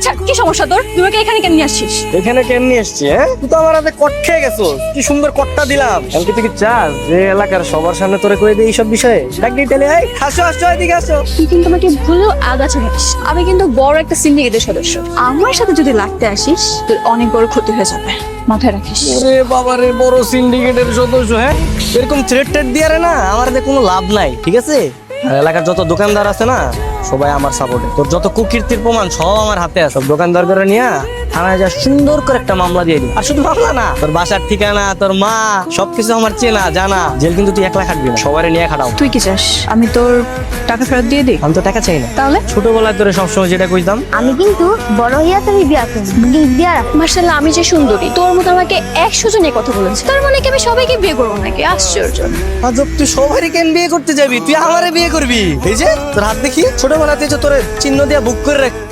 আচ্ছা কি সমস্যা তোর? তুই ওকে এখানে কেন নিয়ে আসছিস? এখানে কেমনি এসছি? হ্যাঁ, তুই তো আমার হাতে কট খেয়ে গেছো। কি সুন্দর কটটা দিলাম। কালকে তুই কি চাস যে এলাকার সবার সামনে তোরে কয়ে দিই এইসব বিষয়ে? ডাক দিই তাহলে, এই আসো আসো, এদিকে আসো। তুই কিন্তু আমাকে ভুলেও আগাছা নিস। আমি কিন্তু বড় একটা সিন্ডিকেটের সদস্য। আমার সাথে যদি লাগতে আসিস তোর অনেক বড় ক্ষতি হয়ে যাবে, মাথায় রাখিস। ওরে বাবারে, বড় সিন্ডিকেটের সদস্য। হ্যাঁ, এরকম থ্রেট টেট দিয়ে না আমার হাতে কোনো লাভ নাই, ঠিক আছে? আর এলাকার যত দোকানদার আছে না, সবাই আমার সাপোর্টে। তোর যত কুকীর্তির প্রমাণ সব আমার হাতে আছে। সব দোকানদার করে নিয়ে থানায় যা সুন্দর করে একটা মামলা দিয়ে দিই। আর শুধু মামলা না, তোর বাসার ঠিকানা, তোর মা, সবকিছু আমার চেনা জানা। জেল কিন্তু তুই একলা খাটবি না, সবারে নিয়ে খাটাও। তুই কি চাস আমি তোর টাকা ফেরত দিয়ে দিই? আমি তো টাকা চাই না। তাহলে ছোটবেলায় তোরে সবসময় যেটা কইতাম, আমি কিন্তু বড় হইয়া তুমি বিয়া করবো, গিফট দিয়া রাখো। মার্শাল্লাহ, আমি যে সুন্দরী তোর মতো আমাকে 100 জনে কথা বলেছে, তার মানে কি আমি সবাইকে বিয়ে করবো নাকি? আশ্চর্য। আজব, তুই সবারই কেন বিয়ে করতে যাবি? তুই আমারে বিয়ে করবি? এই যে তোর হাত দেখি, ছোটবেলাতে যে তোরে চিহ্ন দিয়া বুক করে রাখছি।